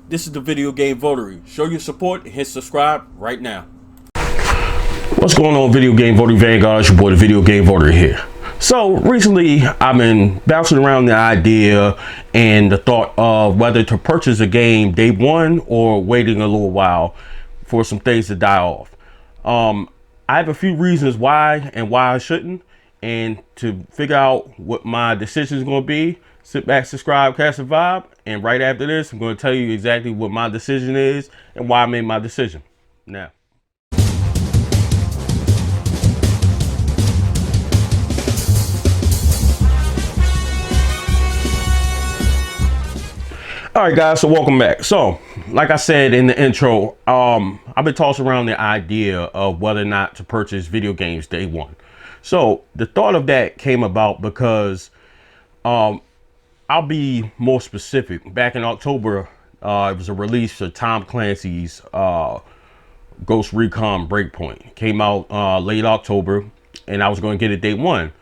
This is the Video Game Votary. Show your support and hit subscribe right now. What's going on, Video Game Votary Vanguard? It's your boy, the Video Game Votary here. So recently, I've been bouncing around the idea and the thought of whether to purchase a game day one or waiting a little while for some things to die off. I have a few reasons why and why I shouldn't, and to figure out what my decision is going to be, sit back, subscribe, cast a vibe, and right after this, I'm going to tell you exactly what my decision is and why I made my decision. Now. All right, guys, so welcome back. So, like I said in the intro, I've been tossing around the idea of whether or not to purchase video games day one. So the thought of that came about because I'll be more specific. Back in October, it was a release of Tom Clancy's Ghost Recon Breakpoint. It came out late October, and I was going to get it day one.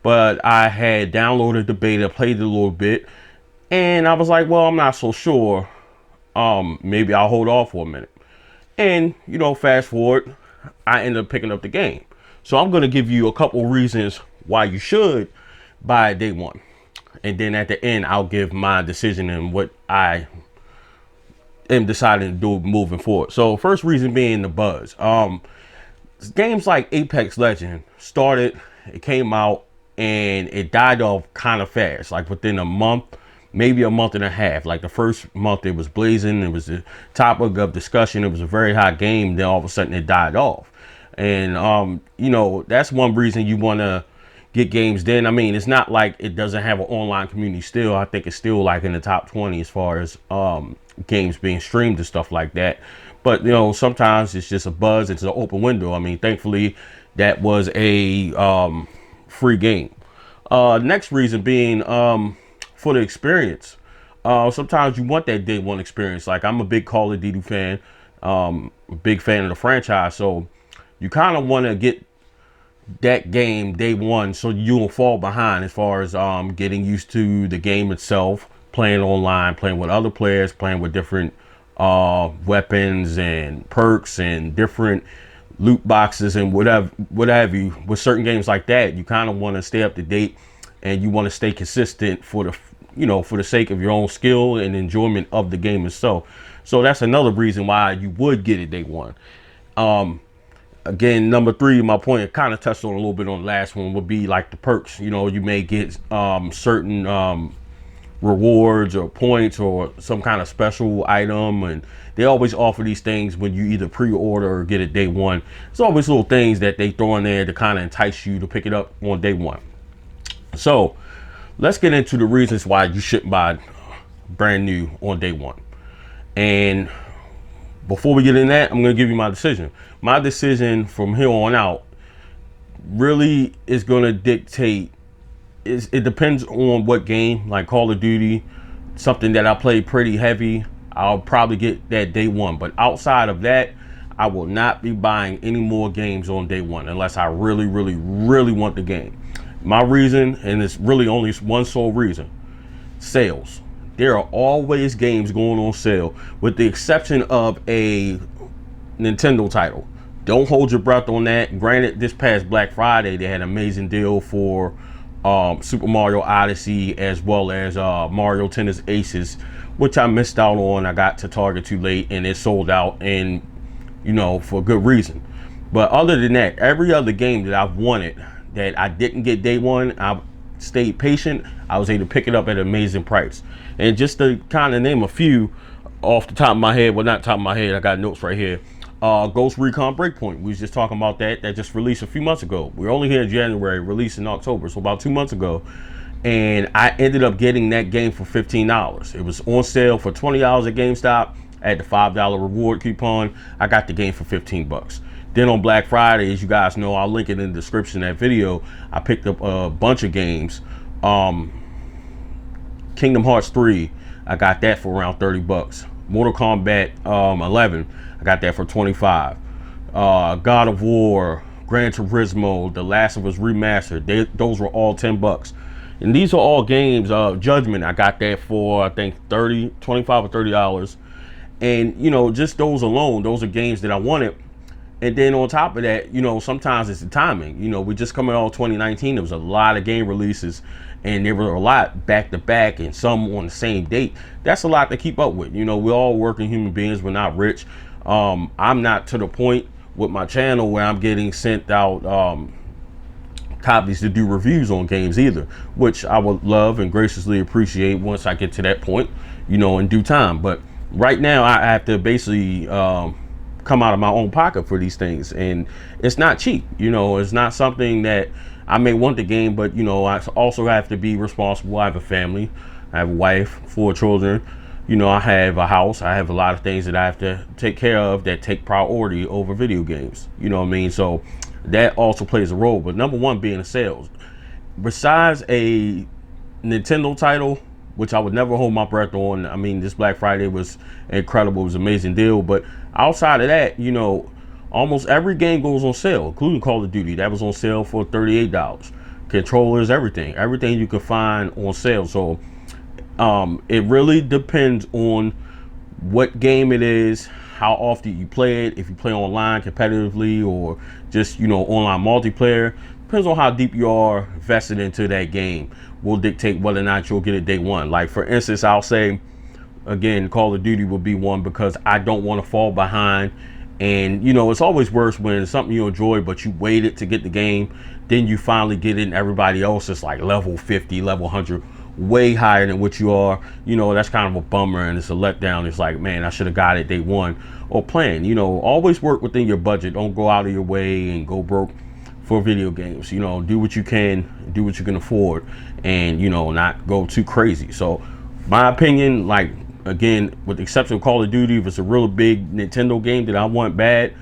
But I had downloaded the beta, played it a little bit, and I was like, well, I'm not so sure. Maybe I'll hold off for a minute. And, you know, fast forward, I ended up picking up the game. So I'm going to give you a couple reasons why you should buy day one. And then at the end, I'll give my decision and what I am deciding to do moving forward. So first reason being the buzz. Games like Apex Legends started, it came out, and it died off kind of fast, like within a month. Maybe a month and a half. Like the first month it was blazing, it was the topic of discussion, it was a very hot game, then all of a sudden it died off. And you know, that's one reason you want to get games then. I mean, it's not like it doesn't have an online community still. I think it's still like in the top 20 as far as games being streamed and stuff like that. But you know, sometimes it's just a buzz, it's an open window. I mean, thankfully that was a free game. Next reason being for the experience. Sometimes you want that day one experience. Like, I'm a big Call of Duty fan, big fan of the franchise, so you kind of want to get that game day one so you don't fall behind as far as getting used to the game itself, playing online, playing with other players, playing with different weapons and perks and different loot boxes and whatever you. With certain games like that, you kind of want to stay up to date, and you want to stay consistent for the, you know, for the sake of your own skill and enjoyment of the game itself. So that's another reason why you would get it day one. Again, number three, my point, I kind of touched on a little bit on the last one, would be like the perks. You know, you may get certain rewards or points or some kind of special item, and they always offer these things when you either pre-order or get it day one. There's always little things that they throw in there to kind of entice you to pick it up on day one. So let's get into the reasons why you shouldn't buy brand new on day one. And before we get in that, I'm going to give you my decision. My decision from here on out really is going to dictate. It depends on what game, like Call of Duty, something that I play pretty heavy, I'll probably get that day one. But outside of that, I will not be buying any more games on day one unless I really, really, really want the game. My reason, and it's really only one sole reason: sales. There are always games going on sale, with the exception of a Nintendo title. Don't hold your breath on that. Granted, this past Black Friday, they had an amazing deal for Super Mario Odyssey, as well as Mario Tennis Aces, which I missed out on. I got to Target too late, and it sold out, and you know, for good reason. But other than that, every other game that I've wanted that I didn't get day one, I stayed patient. I was able to pick it up at an amazing price. And just to kind of name a few off the top of my head, well, not top of my head, I got notes right here. Ghost Recon Breakpoint, we was just talking about that just released a few months ago. We're only here in January, released in October, so about 2 months ago. And I ended up getting that game for $15. It was on sale for $20 at GameStop. I had the $5 reward coupon. I got the game for 15 bucks. Then on Black Friday, as you guys know, I'll link it in the description of that video, I picked up a bunch of games. Kingdom Hearts 3, I got that for around 30 bucks. Mortal Kombat 11, I got that for 25. God of War, Gran Turismo, The Last of Us Remastered, those were all 10 bucks. And these are all games. Judgment, I got that for, I think, 25 or $30. And, you know, just those alone, those are games that I wanted. And then on top of that, you know, sometimes it's the timing. You know, we just coming out 2019. There was a lot of game releases, and there were a lot back to back, and some on the same date. That's a lot to keep up with. You know, we're all working human beings. We're not rich. I'm not to the point with my channel where I'm getting sent out copies to do reviews on games either, which I would love and graciously appreciate once I get to that point, you know, in due time. But right now, I have to basically come out of my own pocket for these things, and it's not cheap. You know, it's not something that I may want the game, but you know, I also have to be responsible. I have a family, I have a wife, 4 children. You know, I have a house. I have a lot of things that I have to take care of that take priority over video games. You know what I mean? So that also plays a role. But number one being the sales. Besides a Nintendo title, which I would never hold my breath on. I mean, this Black Friday was incredible. It was an amazing deal. But outside of that, you know, almost every game goes on sale, including Call of Duty. That was on sale for $38. Controllers, everything you can find on sale. So it really depends on what game it is, how often you play it, if you play online competitively or just, you know, online multiplayer. Depends on how deep you are vested into that game will dictate whether or not you'll get it day one. Like for instance, I'll say again, Call of Duty will be one because I don't want to fall behind. And you know, it's always worse when it's something you enjoy but you waited to get the game, then you finally get it and everybody else is like level 50, level 100, way higher than what you are. You know, that's kind of a bummer and it's a letdown. It's like, man, I should have got it day one. Or plan, you know, always work within your budget. Don't go out of your way and go broke for video games. You know, do what you can, do what you can afford, and you know, not go too crazy. So my opinion, like again, with the exception of Call of Duty, if it's a real big Nintendo game that I want bad,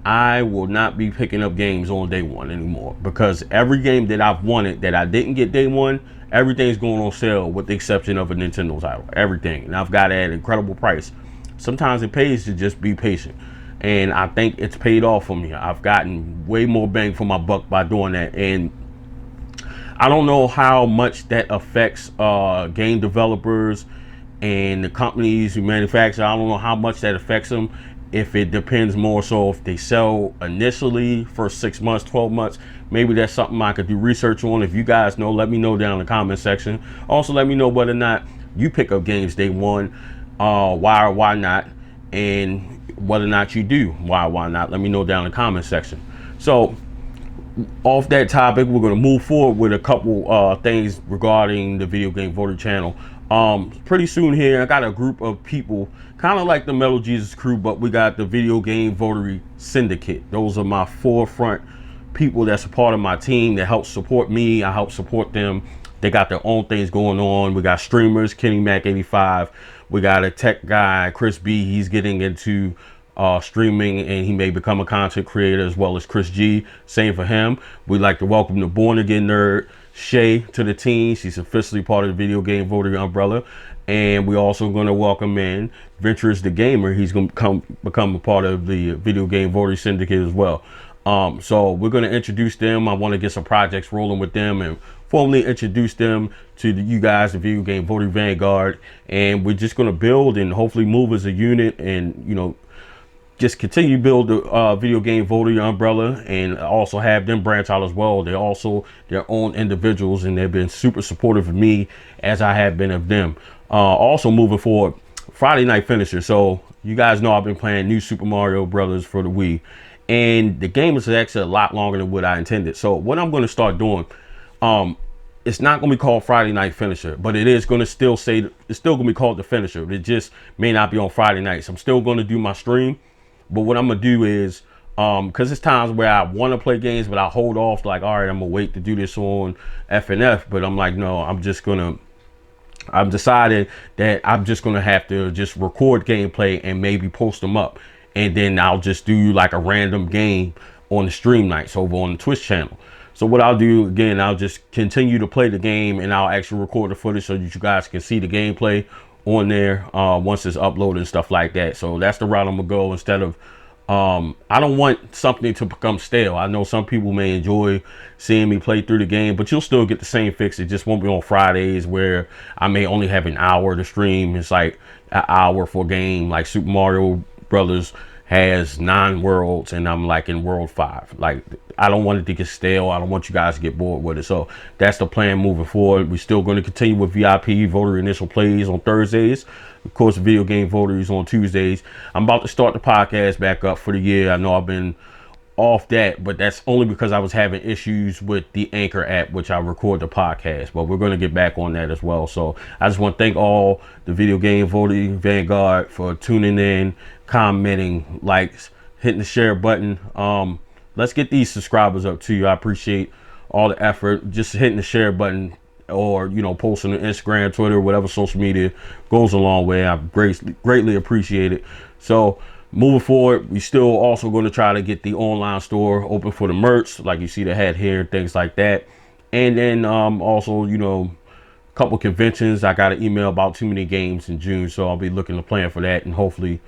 I will not be picking up games on day one anymore, because every game that I've wanted that I didn't get day one, everything's going on sale with the exception of a Nintendo title. Everything, and I've got it at an incredible price. Sometimes it pays to just be patient, and I think it's paid off for me. I've gotten way more bang for my buck by doing that, and I don't know how much that affects game developers and the companies who manufacture. I don't know how much that affects them. If it depends more so if they sell initially for 6 months, 12 months, maybe that's something I could do research on. If you guys know, let me know down in the comment section. Also, let me know whether or not you pick up games day one, why or why not, and whether or not you do, why or why not. Let me know down in the comment section. So off that topic, we're going to move forward with a couple things regarding the Video Game Voter channel. Pretty soon here, I got a group of people, kind of like the Metal Jesus crew, but we got the Video Game VOTARY Syndicate. Those are my forefront people that's a part of my team that help support me. I help support them. They got their own things going on. We got streamers, Kenny Mac 85. We got a tech guy, Chris B. He's getting into streaming, and he may become a content creator, as well as Chris G. Same for him. We'd like to welcome the Born Again Nerd Shay to the team. She's officially part of the Video Game VOTARY umbrella. And we're also going to welcome in Venturous the Gamer. He's going to become a part of the Video Game VOTARY Syndicate as well. So we're going to introduce them. I want to get some projects rolling with them and formally introduce them to you guys, the Video Game VOTARY Vanguard. And we're just going to build and hopefully move as a unit, and you know, just continue to build the Video Game VOTARY umbrella, and also have them branch out as well. They're also their own individuals, and they've been super supportive of me as I have been of them. Also moving forward, Friday Night Finisher. So you guys know I've been playing New Super Mario Brothers for the Wii, and the game is actually a lot longer than what I intended. So what I'm going to start doing, it's not going to be called Friday Night Finisher, but it is going to still say, it's still going to be called the Finisher. It just may not be on Friday nights. I'm still going to do my stream, but what I'm going to do is, because it's times where I want to play games, but I hold off, like, all right, I'm going to wait to do this on FNF. But I'm like, no, I'm decided that I'm just going to have to just record gameplay and maybe post them up. And then I'll just do like a random game on the stream nights over on the Twitch channel. So what I'll do, again, I'll just continue to play the game, and I'll actually record the footage so that you guys can see the gameplay on there once it's uploaded and stuff like that. So that's the route I'm gonna go, instead of I don't want something to become stale. I know some people may enjoy seeing me play through the game, but you'll still get the same fix. It just won't be on Fridays where I may only have an hour to stream. It's like an hour for a game. Like Super Mario Brothers has 9 worlds and I'm like in world 5. Like, I don't want it to get stale. I don't want you guys to get bored with it. So that's the plan moving forward. We're still going to continue with VIP voter initial plays on Thursdays. Of course, video game votaries on Tuesdays. I'm about to start the podcast back up for the year. I know I've been off that, but that's only because I was having issues with the Anchor app, which I record the podcast, but we're going to get back on that as well. So I just want to thank all the video game voting Vanguard for tuning in, commenting, likes, hitting the share button. Let's get these subscribers up to you. I appreciate all the effort. Just hitting the share button or, you know, posting on Instagram, Twitter, whatever social media goes a long way. I greatly appreciate it. So moving forward, we still also going to try to get the online store open for the merch, like you see the hat here, things like that. And then also, you know, a couple conventions. I got an email about too many games in June, so I'll be looking to plan for that, and hopefully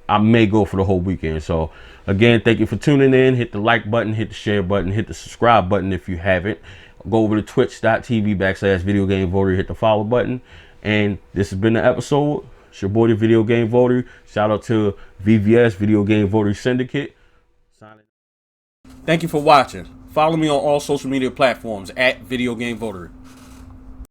I may go for the whole weekend. So again, thank you for tuning in. Hit the like button, hit the share button, hit the subscribe button if you haven't. Go over to twitch.tv/video game voter, hit the follow button. And this has been the episode. It's your boy, the Video Game Voter. Shout out to VVS, Video Game Voter Syndicate. Thank you for watching. Follow me on all social media platforms @Video Game Voter.